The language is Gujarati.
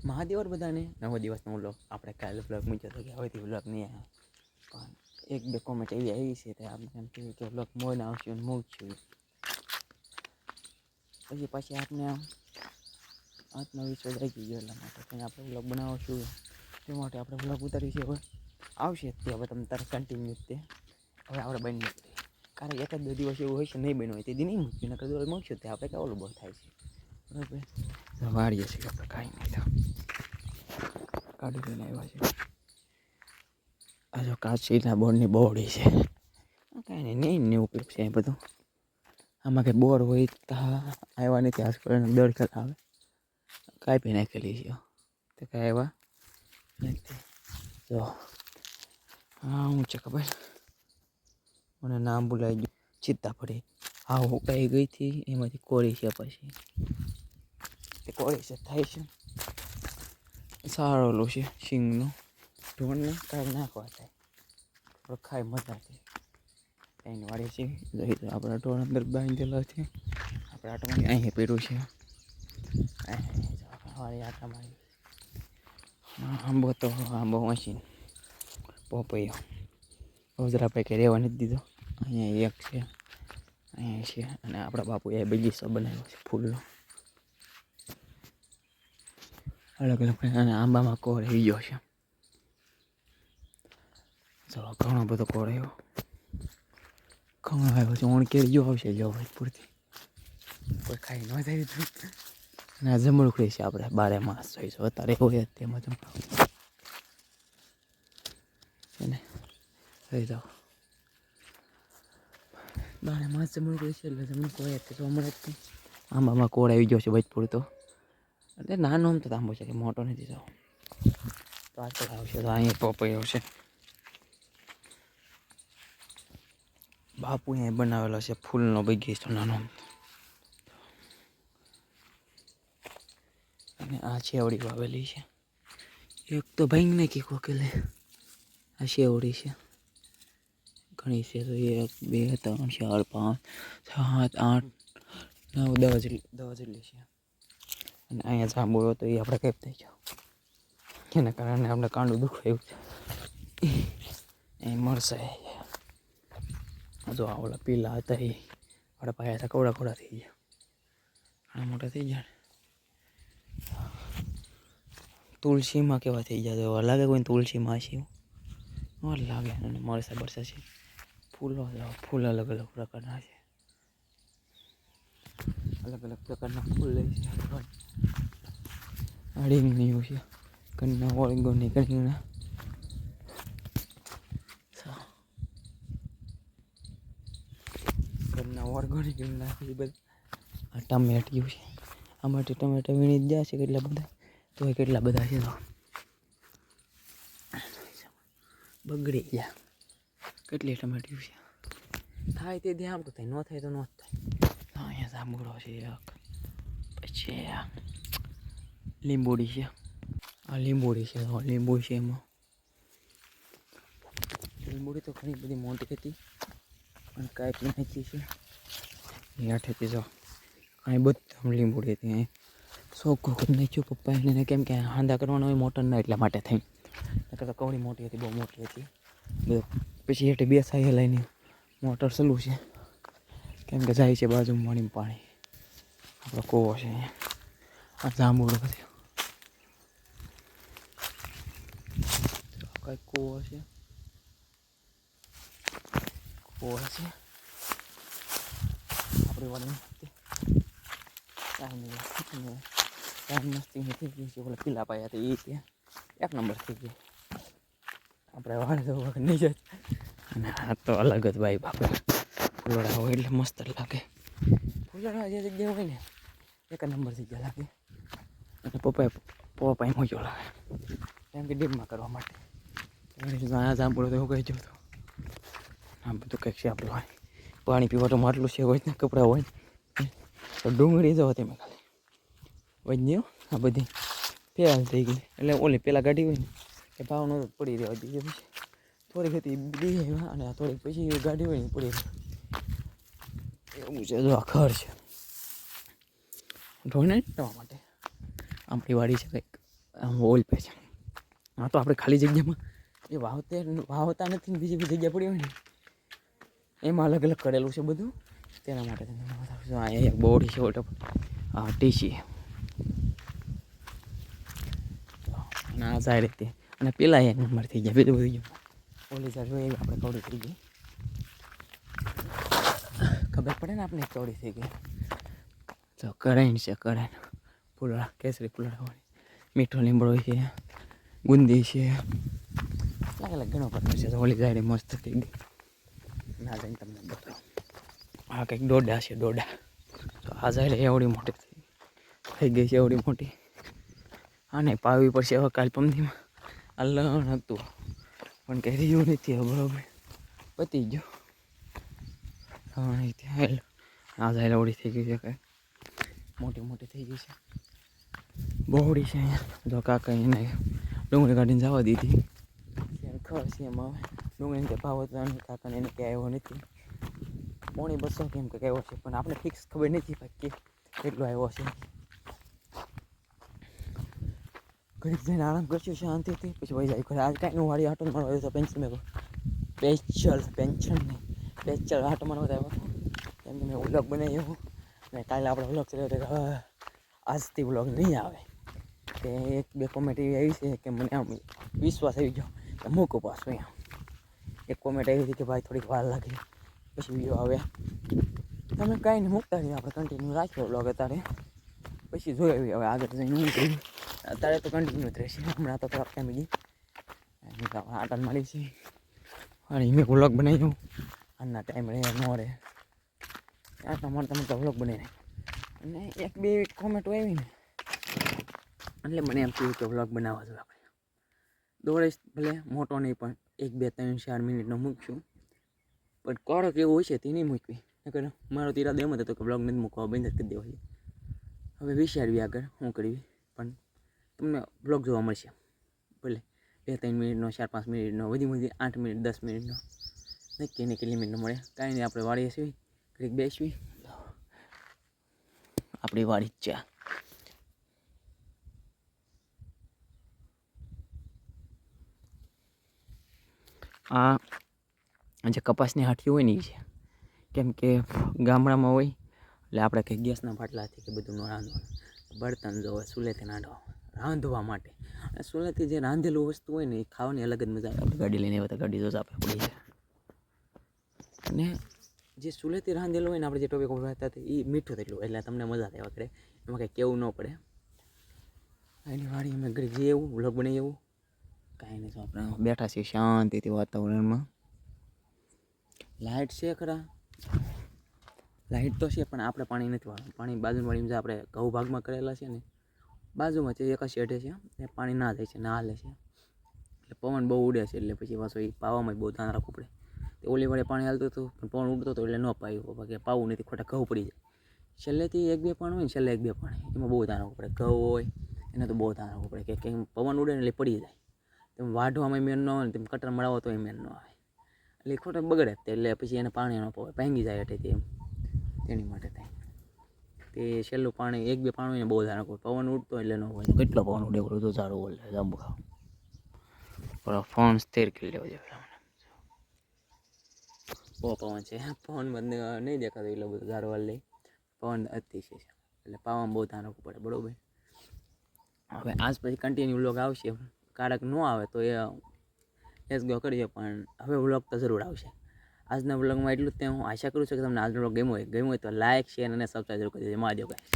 મહાદેવર બધાને નવો દિવસનો વ્લોગ આપણે કાલે વ્લોગ મૂક્યો હતો કે હવેથી વ્લોગ નહીં આવે પણ એક બે કોમેન્ટ એવી આવી છે તો આપણે એમ કહ્યું કે વ્લોગ મોડ આવશે અને હું જ છું પછી આપણે આત્મવિશ્વાસ રહી ગયો એટલા માટે કંઈ આપણે વ્લોગ બનાવશું તે માટે આપણે વ્લોગ ઉતારીએ છીએ હવે આવશે તે હવે તમે તારે કન્ટિન્યુ તે હવે આપણે બની કારણ એક જ બે દિવસ એવું હોય છે નહીં બન્યું હોય તે દી નહીં મૂક્યું નકર દોડ મૂકશું તે આપણે કેવું બહુ થાય છે બરાબર વાળીએ છીએ આપણે કાંઈ નહીં થાય કાઢી લઈને આવ્યા છે આ જો કાચીના બોર્ડની બોડી છે કાંઈ નહીં નહીં ઉપયોગ છે એ બધું આમાં કંઈ બોર હોય તો આવ્યા નથી આસપાસ દડખલ આવે કાપી નાખેલી છે તો કાંઈ આવ્યા નથી જો હા હું છે ખબર મને નામ ભૂલાઈ ગયું ચિત્તા પડી હા ઉકાઈ ગઈ હતી એમાંથી કોળી છે પછી તે કોળી છે થાય છે સારું છે શીંગનું ઢોળને કાઢી નાખવા થાય આપણે ખાઈ મજાથી એની વાળી છે જોઈ તો આપણા ઢોળ અંદર બાંધેલો છે આપણે આટામાં અહીં પહેર્યું છે વાળી આટા મારી આંબો તો આંબો મશીન પોપૈયો રોજરાભાઈ કે રહેવા નથી દીધો અહીંયા એક છે અહીંયા છે અને આપણા બાપુ એ બગીચો બનાવ્યો છે ફૂલનો અલગ અલગ અને આંબામાં કોળ આવી ગયો છે ચલો ઘણો બધો કોળ આવ્યો ઘણો આવ્યો છે ઓણ કેરી જો આવશે જો પૂરતી કોઈ ખાઈ ન થાય અને આ જમણુખડી છે આપણે 12 માસ જોઈશું અત્યારે હોય તેમાં જમણ થઈ જાઓ 12 માસ જમણુખડી છે એટલે જમણ કોઈ તો હમણાં જ આંબામાં કોળ આવી ગયો છે વચપુર તો એટલે નાનો આમ તો આંબો છે કે મોટો નથી જાવ પાછળ આવશે તો અહીંયા પપૈયો છે બાપુએ બનાવેલો છે ફૂલનો બગીચો નાનો અને આ શેવડી વાવેલી છે એક તો ભાઈ ને કીકો કે લે આ શેવડી છે ઘણી છે તો 1 2 3 4 5 7 8 9 10 જેટલી છે અને અહીંયા જાંબુડો તો એ આપણે કેપ થઈ જાવ એના કારણે આપણે કાંડું દુખાયું છે એ મળશે જો આવડા પીલા હતા એ આપણા પાયા હતા કવડા કવડા થઈ ગયા ઘણા મોટા થઈ ગયા તુલસીમાં કેવા થઈ જાય એવા લાગે કોઈ તુલસીમાં છે લાગે અને મળશે બરસે છે ફૂલ અલગ અલગ પ્રકારના છે અલગ અલગ પ્રકારના ફૂલ લે છે અડીંગની છે કન્ના ઓળગોની કન્ના કન્ના ઓળગોની કન્ના બધું આ ટમેટિયું છે આમાંથી ટમેટા વીણી જ જાય છે કેટલા બધા તો કેટલા બધા છે બગડી ગયા કેટલી ટમેટિયું છે થાય તે ધ્યાન તો થાય ન થાય તો ન થાય અહીંયા જાંબુડો છે એક પછી આ લીંબોડી છે આ લીંબોડી છે લીંબુ છે એમાં લીંબોડી તો ઘણી બધી મોટી હતી અને કાંઈ નાખી છે હેઠેથી જો કાંઈ બધું લીંબોડી હતી અહીં શોખ કરી નાખ્યું પપ્પા એને કેમ કે હાંધા કરવાનો હોય મોટર ના એટલા માટે થઈ નકર તો કવડી મોટી હતી બહુ મોટી હતી પછી હેઠે બેસાઈ હલાઈને મોટર ચાલુ છે કેમ કે જાય છે બાજુમાં પાણી આપણો કૂવો છે આ જાંબુડો બધું કઈ કૂવો છે આપણી વાળી ટાઈમ મસ્તી થઈ ગઈ છે ઓલા પીલા પાયા હતા એ ત્યાં 1 નંબર થઈ ગઈ આપણે વાળ તો નહીં જાય અને આ તો અલગ જ ભાઈ બાપા ફૂલડા હોય એટલે મસ્ત લાગે ફૂલડા જે જગ્યા હોય ને 1 નંબર જગ્યા લાગે અને પપ્પાએ મોજો લાગે કેમ કે ડીપમાં કરવા માટે આ જાંબુડો તો કહી જતો આ બધું કંઈક છે આપણું હોય પાણી પીવા તો માટલું છે હોય ને કપડાં હોય તો ડુંગળી જો તમે ખાલી વધ્યો આ બધી ફેલ થઈ ગઈ એટલે ઓલી પેલા ગાડી હોય ને એ ભાવ નતો પડી રહેવા દીધી પછી થોડીક હતી દી અને થોડીક પછી ગાડી હોય ને પડી રહી એવું છે જો આ ઘર છે ઢોળને ટવા માટે આપણી વાડી છે કંઈક ઓઇલ પેચ. હા તો આપણે ખાલી જગ્યામાં એ વાવતા નથી ને બીજી જગ્યા પડી હોય ને એમાં અલગ અલગ કરેલું છે બધું. તેના માટે તમને બતાવશું. અહીંયા એક બોડી છે ઓટો ટીસી ના જાય રીતે અને પેલા એક નંબર થઈ ગયા બીજું બધું ઓલી સાઈડ જોઈએ આપણે કવડી થઈ ગઈ ખબર પડે ને આપણે કવડી થઈ ગઈ. તો કરાઈને છે કરાઈને ફૂલડા કેસરી ફૂલડા મીઠો લીમડો છે ગુંદી છે અલગ અલગ ઘણો પ્રકાર છે. તો ઓલી સાઈડ મસ્ત થઈ ગઈ ના જઈને તમને બતાવો. આ કંઈક દોડા છે દોડા. તો આ સાઈડ એવડી મોટી થઈ ગઈ છે એવડી મોટી. હા નહીં પાવી પડશે હવે કાલ પમદીમાં અલ્લણ હતું પણ કંઈ રહ્યું નથી હવે બરાબર પતી ગયો. હા નહીં ત્યાં આ સાઈડ એવડી થઈ ગઈ છે કંઈ મોટી મોટી થઈ ગઈ છે બહોળી છે અહીંયા. જો કાકા એને ડુંગળી કાઢીને જવા દીધી ખબર છે એમાં હવે ડુંગળીને કે ભાવ હતો કાકાને એને ક્યાં આવ્યો નથી. 200 કેમ કે આવ્યો છે પણ આપણે ફિક્સ ખબર નથી ભાઈ કેટલો આવ્યો છે. ઘડીક જઈને આરામ કરશું શાંતિથી પછી વહી જાય. આજ કાંઈનું વાળી આટો મારવા આવ્યો હતો પેન્શન નહીં પેચલ આટો મારવા આવ્યો હતો કેમ કે મેં વ્લોગ બનાવ્યો અને કાલે આપણે વ્લોગ ચલાવ્યો હતો કે આજથી વ્લોગ નહીં આવે. તે 1-2 કોમેન્ટ એવી આવી છે કે મને આમ વિશ્વાસ આવી ગયો કે મૂકું પાછું. અહીંયા એક કોમેન્ટ આવી હતી કે ભાઈ થોડીક વાર લાગી પછી વિડીયો આવે. તમે કાંઈ નહીં મૂકતા રહીએ આપણે કન્ટિન્યુ રાખ્યો વ્લોગ અત્યારે પછી જોઈ હવે આગળ જઈને હું કર્યું. અત્યારે તો કન્ટિન્યુ જ રહેશે. હમણાં તો થોડાક ટાઈમ ગઈ આટન મારી છે અને મેં વ્લોગ બનાવ્યો આજના ટાઈમ રહે ન રહે આટલા મારતા તો વ્લોગ બનાવી અને 1-2 કોમેન્ટ આવી ને એટલે મને એમ થયું કે વ્લોગ બનાવવા જોઈએ આપણે. દોડે ભલે મોટો નહીં પણ 1-2-3-4 મિનિટનો મૂકશું પણ કડક એવું હોય છે તે નહીં મૂકવી. નકર મારો ઈરાદો એમ જ હતો કે વ્લોગ નથી મૂકવા બંધ જ કરી દેવા છે. હવે વિચારવી આગળ શું કરવી પણ તમને વ્લોગ જોવા મળશે ભલે 2-3 મિનિટનો 4-5 મિનિટનો વધી 8 મિનિટ 10 મિનિટનો નક્કી ને કેટલી મિનિટનો મળે કાંઈ નહીં. આપણે વાળીએ છીએ ઘડીક બેસવી આપણી વાડી જ છે. આ જે કપાસની હાઠીઓ હોય ને એ છે કેમ કે ગામડામાં હોય એટલે આપણે કંઈ ગેસના બાટલાથી કે બધું ન રાંધવાનું બળતણ જો હોય ચૂલેથી રાંધવા માટે અને ચૂલેથી જે રાંધેલું વસ્તુ હોય ને એ ખાવાની અલગ જ મજા આવે. આપણે ગાડી લઈને આવ્યા તો ગાડી જો આપણે પડી છે અને જે ચૂલેથી રાંધેલું હોય ને આપણે જે ટોપિક વાળતા હતા એ મીઠું થયેલું એટલે તમને મજા થાય કરે એમાં કંઈ કેવું ન પડે. એની વાડી અમે ઘડી જઈએ એવું વ્લોગ બની એવું કાંઈ નહીં. તો આપણે બેઠા છીએ શાંતિથી વાતાવરણમાં. લાઇટ છે ખરા લાઇટ તો છે પણ આપણે પાણી નથી વાળવાનું. પાણી બાજુવાળીમાં જે આપણે ઘઉં ભાગમાં કરેલા છે ને બાજુમાં છે એક શેઢે છે એ પાણી ના જાય છે ના હાલે છે એટલે પવન બહુ ઉડે છે એટલે પછી પાછો એ પાવામાં બહુ ધ્યાન રાખવું પડે. તે ઓલી વાળે પાણી હાલતું હતું પણ પવન ઉડતો હતો એટલે ન પાયું બાકી પાવું નથી ખોટા ઘઉં પડી જાય. છેલ્લેથી 1-2 પાણી હોય ને છેલ્લે 1-2 પાણી એમાં બહુ ધ્યાન રાખવું પડે. ઘઉં હોય એને તો બહુ ધ્યાન રાખવું પડે કે કંઈ પવન ઉડે ને એટલે પડી જાય. તેમ વાઢવામાં મેન ન હોય ને તેમ કટર મળાવો તો એ મેન ન આવે એટલે ખોટો બગડે એટલે પછી એને પાણી ન પવાય ભાંગી જાય એટલે તેની માટે થાય. તે છેલ્લું પાણી 1-2 પાણી હોય ને બહુ ધ્યાન રાખવું. પવન ઉડતો એટલે ન હોય કેટલો પવન ઉડે તો સારું બોલે જાંબુ ખાવ ફોન સ્થિર કરી લેવો જોઈએ. બહુ પવન છે પવન બંધ નહીં દેખાતો એટલો બધો ઝાડવા લઈ પવન અતિશય છે એટલે પાવામાં બહુ ધ્યાન રાખવું પડે બરાબર. હવે આજ પછી કન્ટિન્યુ વ્લોગ આવશે. કારક ન આવે તો એ ગો કરીએ પણ હવે વ્લોગ તો જરૂર આવશે. આજના વ્લોગમાં એટલું જ તે હું આશા કરું છું કે તમને આજનો વ્લોગ ગમ્યો હોય તો લાઇક શેર અને સબસ્ક્રાઈબ કરી દેજો. મહાદેવ ગાઈસ.